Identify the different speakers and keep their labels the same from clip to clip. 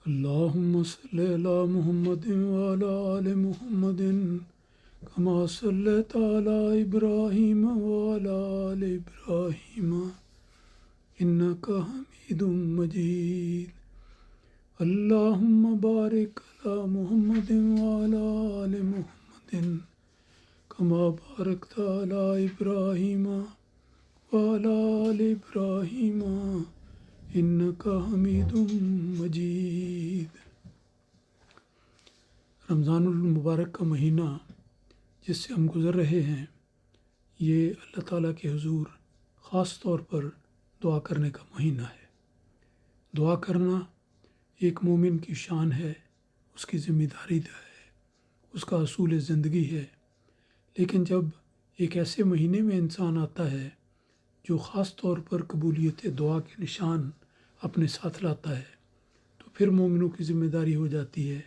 Speaker 1: اللهم صل على محمد وعلى آل محمد كما صليت على إبراهيم وعلى آل إبراهيم إنك حميد مجيد. اللهم بارك على محمد وعلى آل محمد كما باركت على إبراهيم وعلى آل إبراهيم إنك حميد مجيد. رمضان المبارک کا مہینہ جس سے ہم گزر رہے ہیں، یہ اللہ تعالیٰ کے حضور خاص طور پر دعا کرنے کا مہینہ ہے. دعا کرنا ایک مومن کی شان ہے، اس کی ذمہ داری ہے، اس کا اصول زندگی ہے. لیکن جب ایک ایسے مہینے میں انسان آتا ہے جو خاص طور پر قبولیت دعا کے نشان اپنے ساتھ لاتا ہے، تو پھر مومنوں کی ذمہ داری ہو جاتی ہے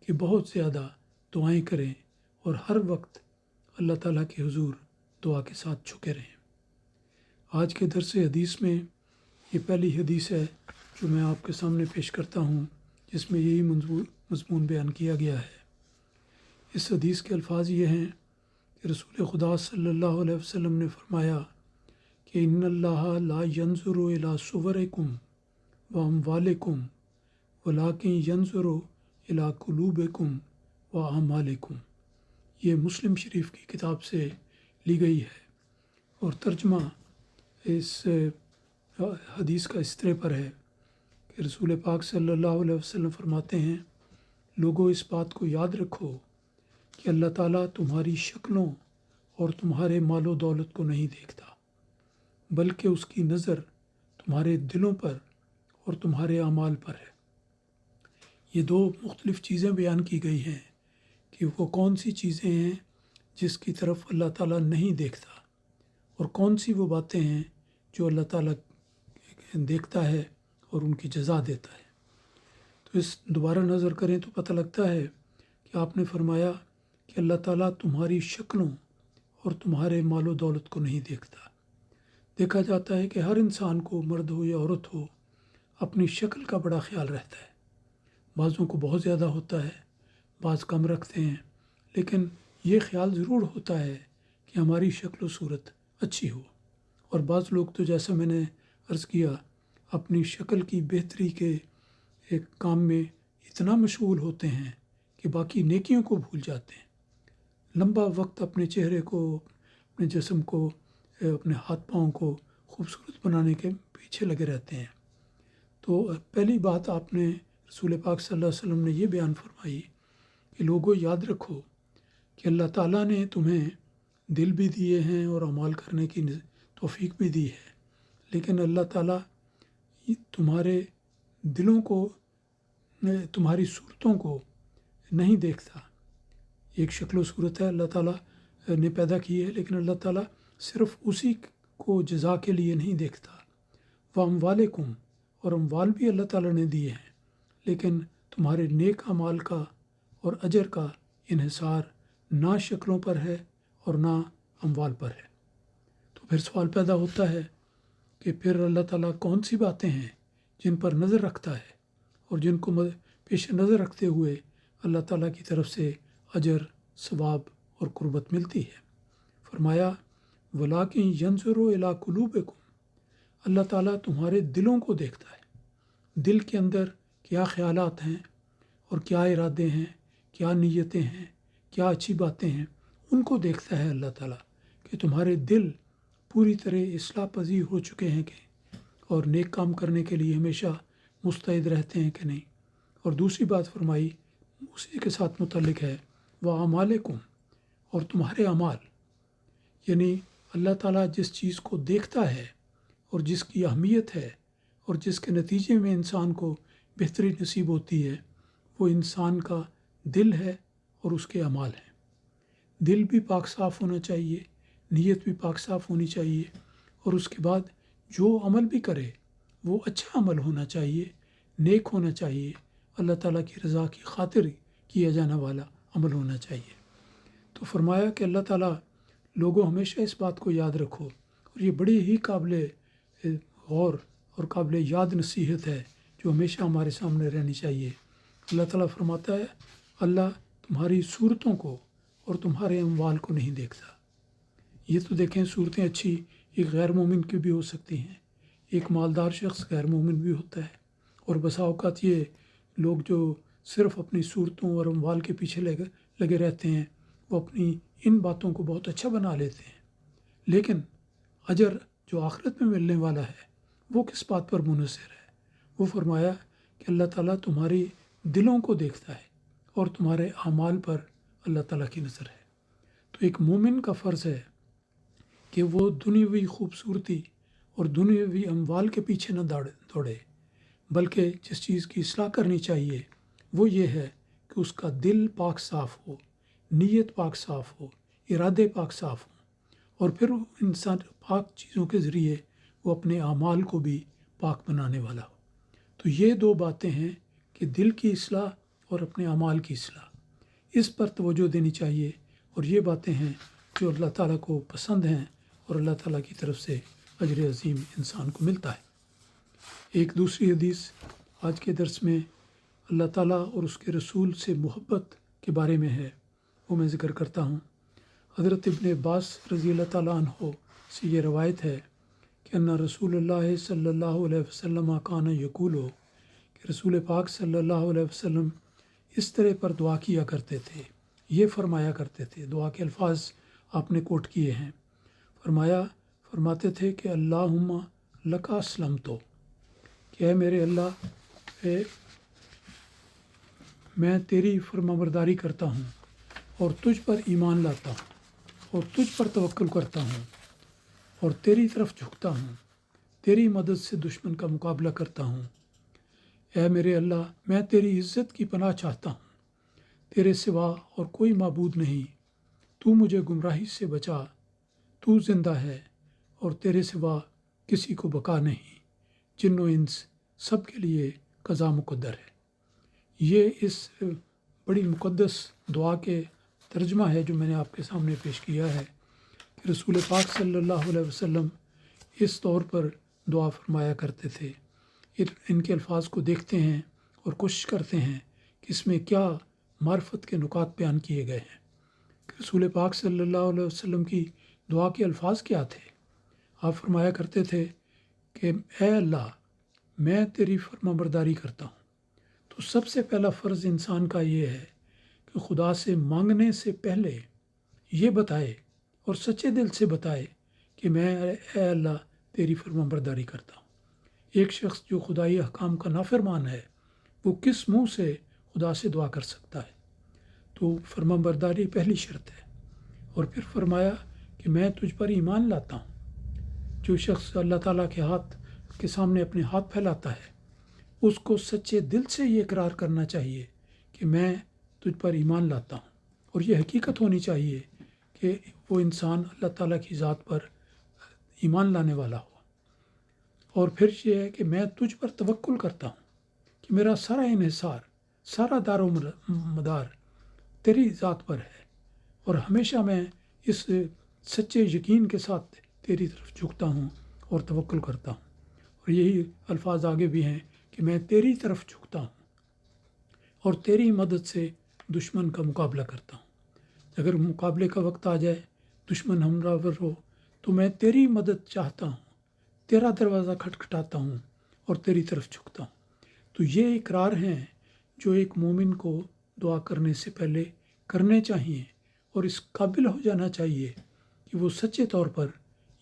Speaker 1: کہ بہت زیادہ دعائیں کریں اور ہر وقت اللہ تعالیٰ کے حضور دعا کے ساتھ جھکے رہیں. آج کے درس حدیث میں یہ پہلی حدیث ہے جو میں آپ کے سامنے پیش کرتا ہوں، جس میں یہی مضمون بیان کیا گیا ہے. اس حدیث کے الفاظ یہ ہیں کہ رسول خدا صلی اللہ علیہ وسلم نے فرمایا کہ ان اللہ لا ینظر الی صورکم و اموالکم ولکن ینظر الی قلوبکم و اعمالکم. یہ مسلم شریف کی کتاب سے لی گئی ہے، اور ترجمہ اس حدیث کا اس طرح پر ہے کہ رسول پاک صلی اللہ علیہ وسلم فرماتے ہیں، لوگوں اس بات کو یاد رکھو کہ اللہ تعالیٰ تمہاری شکلوں اور تمہارے مال و دولت کو نہیں دیکھتا، بلکہ اس کی نظر تمہارے دلوں پر اور تمہارے اعمال پر ہے. یہ دو مختلف چیزیں بیان کی گئی ہیں کہ وہ کون سی چیزیں ہیں جس کی طرف اللہ تعالیٰ نہیں دیکھتا، اور کون سی وہ باتیں ہیں جو اللہ تعالیٰ دیکھتا ہے اور ان کی جزا دیتا ہے. تو اس دوبارہ نظر کریں تو پتہ لگتا ہے کہ آپ نے فرمایا کہ اللہ تعالیٰ تمہاری شکلوں اور تمہارے مال و دولت کو نہیں دیکھتا. دیکھا جاتا ہے کہ ہر انسان کو، مرد ہو یا عورت ہو، اپنی شکل کا بڑا خیال رہتا ہے. بعضوں کو بہت زیادہ ہوتا ہے، بعض کم رکھتے ہیں، لیکن یہ خیال ضرور ہوتا ہے کہ ہماری شکل و صورت اچھی ہو. اور بعض لوگ تو جیسا میں نے عرض کیا، اپنی شکل کی بہتری کے ایک کام میں اتنا مشغول ہوتے ہیں کہ باقی نیکیوں کو بھول جاتے ہیں. لمبا وقت اپنے چہرے کو، اپنے جسم کو، اپنے ہاتھ پاؤں کو خوبصورت بنانے کے پیچھے لگے رہتے ہیں. تو پہلی بات آپ نے رسول پاک صلی اللہ علیہ وسلم نے یہ بیان فرمائی کہ لوگوں یاد رکھو کہ اللہ تعالیٰ نے تمہیں دل بھی دیے ہیں اور اعمال کرنے کی توفیق بھی دی ہے، لیکن اللہ تعالیٰ تمہارے دلوں کو، تمہاری صورتوں کو نہیں دیکھتا. ایک شکل و صورت ہے اللہ تعالیٰ نے پیدا کی ہے، لیکن اللہ تعالیٰ صرف اسی کو جزا کے لیے نہیں دیکھتا. وَأَمْوَالِكُمْ، اور اموال بھی اللہ تعالیٰ نے دیے ہیں، لیکن تمہارے نیک اعمال کا اور اجر کا انحصار نہ شکلوں پر ہے اور نہ اموال پر ہے. تو پھر سوال پیدا ہوتا ہے کہ پھر اللہ تعالیٰ کون سی باتیں ہیں جن پر نظر رکھتا ہے اور جن کو پیش نظر رکھتے ہوئے اللہ تعالیٰ کی طرف سے اجر، ثواب اور قربت ملتی ہے. فرمایا وَلَٰكِن يَنظُرُ إِلَىٰ قُلُوبِكُمْ، اللہ تعالیٰ تمہارے دلوں کو دیکھتا ہے. دل کے اندر کیا خیالات ہیں اور کیا ارادے ہیں، کیا نیتیں ہیں، کیا اچھی باتیں ہیں، ان کو دیکھتا ہے اللہ تعالیٰ کہ تمہارے دل پوری طرح اصلاح پذیر ہو چکے ہیں کہ اور نیک کام کرنے کے لیے ہمیشہ مستعد رہتے ہیں کہ نہیں. اور دوسری بات فرمائی اسی کے ساتھ متعلق ہے، وَأَعْمَالِكُمْ، اور تمہارے اعمال. یعنی اللہ تعالیٰ جس چیز کو دیکھتا ہے اور جس کی اہمیت ہے اور جس کے نتیجے میں انسان کو بہتری نصیب ہوتی ہے، وہ انسان کا دل ہے اور اس کے اعمال ہیں. دل بھی پاک صاف ہونا چاہیے، نیت بھی پاک صاف ہونی چاہیے، اور اس کے بعد جو عمل بھی کرے وہ اچھا عمل ہونا چاہیے، نیک ہونا چاہیے، اللہ تعالیٰ کی رضا کی خاطر کیا جانے والا عمل ہونا چاہیے. تو فرمایا کہ اللہ تعالیٰ لوگوں ہمیشہ اس بات کو یاد رکھو، اور یہ بڑی ہی قابل غور اور قابل یاد نصیحت ہے جو ہمیشہ ہمارے سامنے رہنی چاہیے۔ اللہ تعالیٰ فرماتا ہے اللہ تمہاری صورتوں کو اور تمہارے اموال کو نہیں دیکھتا۔ یہ تو دیکھیں صورتیں اچھی ایک غیر مومن کی بھی ہو سکتی ہیں، ایک مالدار شخص غیر مومن بھی ہوتا ہے، اور بسا اوقات یہ لوگ جو صرف اپنی صورتوں اور اموال کے پیچھے لگے رہتے ہیں وہ اپنی ان باتوں کو بہت اچھا بنا لیتے ہیں، لیکن اجر جو آخرت میں ملنے والا ہے وہ کس بات پر منحصر ہے؟ وہ فرمایا کہ اللہ تعالیٰ تمہاری دلوں کو دیکھتا ہے اور تمہارے اعمال پر اللہ تعالیٰ کی نظر ہے۔ تو ایک مومن کا فرض ہے کہ وہ دنیاوی خوبصورتی اور دنیاوی اموال کے پیچھے نہ دوڑے، بلکہ جس چیز کی اصلاح کرنی چاہیے وہ یہ ہے کہ اس کا دل پاک صاف ہو، نیت پاک صاف ہو، ارادے پاک صاف ہوں، اور پھر انسان پاک چیزوں کے ذریعے وہ اپنے اعمال کو بھی پاک بنانے والا ہو۔ تو یہ دو باتیں ہیں کہ دل کی اصلاح اور اپنے اعمال کی اصلاح، اس پر توجہ دینی چاہیے، اور یہ باتیں ہیں جو اللہ تعالیٰ کو پسند ہیں اور اللہ تعالیٰ کی طرف سے اجر عظیم انسان کو ملتا ہے۔ ایک دوسری حدیث آج کے درس میں اللہ تعالیٰ اور اس کے رسول سے محبت کے بارے میں ہے، وہ میں ذکر کرتا ہوں۔ حضرت ابن عباس رضی اللہ تعالیٰ عنہ سے یہ روایت ہے کہ ان رسول اللہ صلی اللہ علیہ وسلم کان یقول، کہ رسول پاک صلی اللہ علیہ وسلم اس طرح پر دعا کیا کرتے تھے، یہ فرمایا کرتے تھے، دعا کے الفاظ آپ نے کوٹ کیے ہیں۔ فرماتے تھے کہ اللہم لک اسلمتو، کہ اے میرے اللہ، میں تیری فرمانبرداری کرتا ہوں اور تجھ پر ایمان لاتا ہوں اور تجھ پر توکل کرتا ہوں اور تیری طرف جھکتا ہوں، تیری مدد سے دشمن کا مقابلہ کرتا ہوں۔ اے میرے اللہ، میں تیری عزت کی پناہ چاہتا ہوں، تیرے سوا اور کوئی معبود نہیں، تو مجھے گمراہی سے بچا، تو زندہ ہے اور تیرے سوا کسی کو بقا نہیں، جن و انس سب کے لیے قضا مقدر ہے۔ یہ اس بڑی مقدس دعا کے ترجمہ ہے جو میں نے آپ کے سامنے پیش کیا ہے کہ رسول پاک صلی اللہ علیہ وسلم اس طور پر دعا فرمایا کرتے تھے۔ ان کے الفاظ کو دیکھتے ہیں اور کوشش کرتے ہیں کہ اس میں کیا معرفت کے نکات بیان کیے گئے ہیں کہ رسول پاک صلی اللہ علیہ وسلم کی دعا کے الفاظ کیا تھے۔ آپ فرمایا کرتے تھے کہ اے اللہ، میں تیری فرمانبرداری کرتا ہوں۔ تو سب سے پہلا فرض انسان کا یہ ہے کہ خدا سے مانگنے سے پہلے یہ بتائے اور سچے دل سے بتائے کہ میں اے اللہ تیری فرمانبرداری کرتا ہوں۔ ایک شخص جو خدائی احکام کا نافرمان ہے وہ کس منہ سے خدا سے دعا کر سکتا ہے؟ تو فرمانبرداری پہلی شرط ہے۔ اور پھر فرمایا کہ میں تجھ پر ایمان لاتا ہوں۔ جو شخص اللہ تعالیٰ کے ہاتھ کے سامنے اپنے ہاتھ پھیلاتا ہے اس کو سچے دل سے یہ اقرار کرنا چاہیے کہ میں تجھ پر ایمان لاتا ہوں، اور یہ حقیقت ہونی چاہیے کہ وہ انسان اللہ تعالیٰ کی ذات پر ایمان لانے والا ہو۔ اور پھر یہ ہے کہ میں تجھ پر توکل کرتا ہوں، کہ میرا سارا انحصار، سارا دار و مدار تیری ذات پر ہے، اور ہمیشہ میں اس سچے یقین کے ساتھ تیری طرف جھکتا ہوں اور توکل کرتا ہوں۔ اور یہی الفاظ آگے بھی ہیں کہ میں تیری طرف جھکتا ہوں اور تیری مدد سے دشمن کا مقابلہ کرتا ہوں۔ اگر مقابلے کا وقت آ جائے، دشمن ہمراور ہو، تو میں تیری مدد چاہتا ہوں، تیرا دروازہ کھٹکھٹاتا ہوں اور تیری طرف جھکتا ہوں۔ تو یہ اقرار ہیں جو ایک مومن کو دعا کرنے سے پہلے کرنے چاہیے، اور اس قابل ہو جانا چاہیے کہ وہ سچے طور پر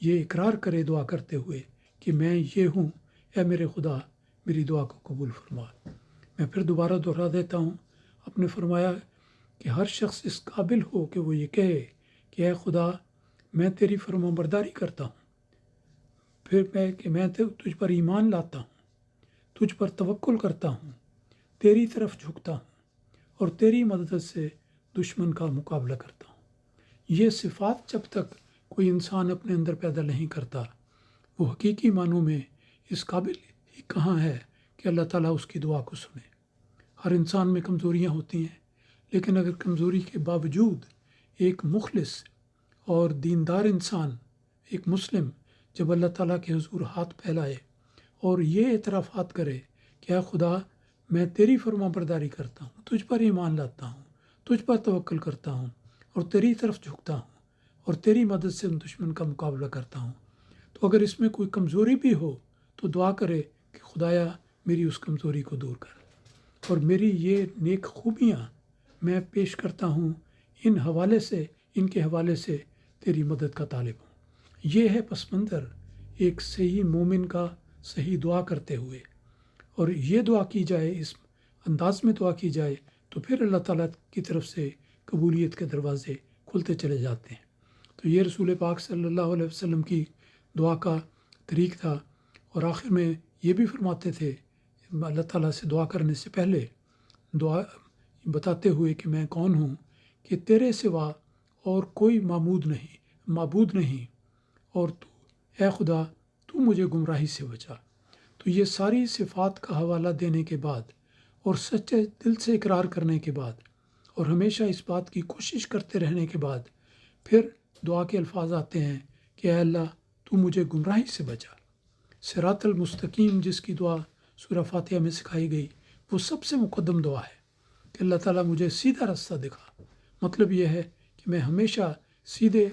Speaker 1: یہ اقرار کرے دعا کرتے ہوئے کہ میں یہ ہوں، اے میرے خدا میری دعا کو قبول فرما۔ میں پھر دوبارہ دہرا دیتا ہوں، آپ نے فرمایا کہ ہر شخص اس قابل ہو کہ وہ یہ کہے کہ اے خدا، میں تیری فرمانبرداری کرتا ہوں، پھر میں تجھ پر ایمان لاتا ہوں، تجھ پر توکل کرتا ہوں، تیری طرف جھکتا ہوں اور تیری مدد سے دشمن کا مقابلہ کرتا ہوں۔ یہ صفات جب تک کوئی انسان اپنے اندر پیدا نہیں کرتا، وہ حقیقی معنوں میں اس قابل ہی کہاں ہے کہ اللہ تعالیٰ اس کی دعا کو سنے۔ ہر انسان میں کمزوریاں ہوتی ہیں، لیکن اگر کمزوری کے باوجود ایک مخلص اور دیندار انسان، ایک مسلم، جب اللہ تعالیٰ کے حضور ہاتھ پھیلائے اور یہ اعترافات کرے کہ اے خدا میں تیری فرما برداری کرتا ہوں، تجھ پر ایمان لاتا ہوں، تجھ پر توکل کرتا ہوں اور تیری طرف جھکتا ہوں اور تیری مدد سے ان دشمن کا مقابلہ کرتا ہوں۔ تو اگر اس میں کوئی کمزوری بھی ہو تو دعا کرے کہ خدایا میری اس کمزوری کو دور کر، اور میری یہ نیک خوبیاں میں پیش کرتا ہوں، ان کے حوالے سے تیری مدد کا طالب ہوں۔ یہ ہے پس منظر ایک صحیح مومن کا صحیح دعا کرتے ہوئے، اور یہ دعا کی جائے، اس انداز میں دعا کی جائے تو پھر اللہ تعالیٰ کی طرف سے قبولیت کے دروازے کھلتے چلے جاتے ہیں۔ تو یہ رسول پاک صلی اللہ علیہ وسلم کی دعا کا طریق تھا، اور آخر میں یہ بھی فرماتے تھے اللہ تعالیٰ سے دعا کرنے سے پہلے دعا بتاتے ہوئے کہ میں کون ہوں، کہ تیرے سوا اور کوئی معبود نہیں، اور اے خدا تو مجھے گمراہی سے بچا۔ تو یہ ساری صفات کا حوالہ دینے کے بعد اور سچے دل سے اقرار کرنے کے بعد اور ہمیشہ اس بات کی کوشش کرتے رہنے کے بعد پھر دعا کے الفاظ آتے ہیں کہ اے اللہ تو مجھے گمراہی سے بچا۔ صراط المستقیم جس کی دعا سورہ فاتحہ میں سکھائی گئی، وہ سب سے مقدم دعا ہے کہ اللہ تعالیٰ مجھے سیدھا رستہ دکھا۔ مطلب یہ ہے کہ میں ہمیشہ سیدھے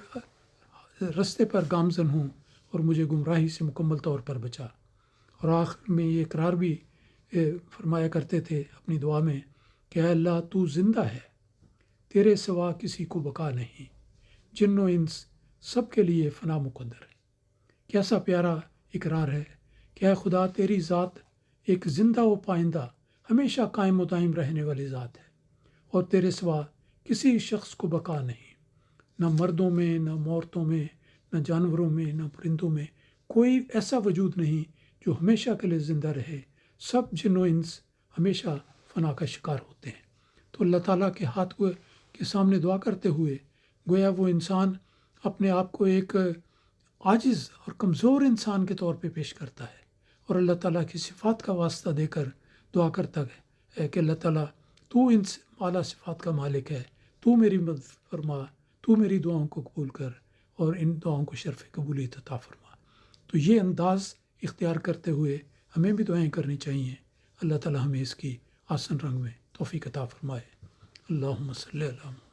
Speaker 1: رستے پر گامزن ہوں اور مجھے گمراہی سے مکمل طور پر بچا۔ اور آخر میں یہ اقرار بھی فرمایا کرتے تھے اپنی دعا میں کہ اے اللہ تو زندہ ہے، تیرے سوا کسی کو بقا نہیں، جن و انس سب کے لیے فنا مقدر ہے۔ کیسا پیارا اقرار ہے کہ اے خدا تیری ذات ایک زندہ و پائندہ ہمیشہ قائم و دائم رہنے والی ذات ہے، اور تیرے سوا کسی شخص کو بقا نہیں، نہ مردوں میں، نہ عورتوں میں، نہ جانوروں میں، نہ پرندوں میں کوئی ایسا وجود نہیں جو ہمیشہ کے لیے زندہ رہے، سب جن و انس ہمیشہ فنا کا شکار ہوتے ہیں۔ تو اللہ تعالیٰ کے ہاتھ کے سامنے دعا کرتے ہوئے گویا وہ انسان اپنے آپ کو ایک عاجز اور کمزور انسان کے طور پہ پیش کرتا ہے، اور اللہ تعالیٰ کی صفات کا واسطہ دے کر دعا کرتا ہے کہ اللہ تعالیٰ تو ان اعلیٰ صفات کا مالک ہے، تو میری مدد فرما، تو میری دعاؤں کو قبول کر اور ان دعاؤں کو شرف قبولیت عطا فرما۔ تو یہ انداز اختیار کرتے ہوئے ہمیں بھی دعائیں کرنی چاہیے۔ اللہ تعالیٰ ہمیں اس کی آسن رنگ میں توفیق عطا فرمائے۔ اللہم صلی علی محمد۔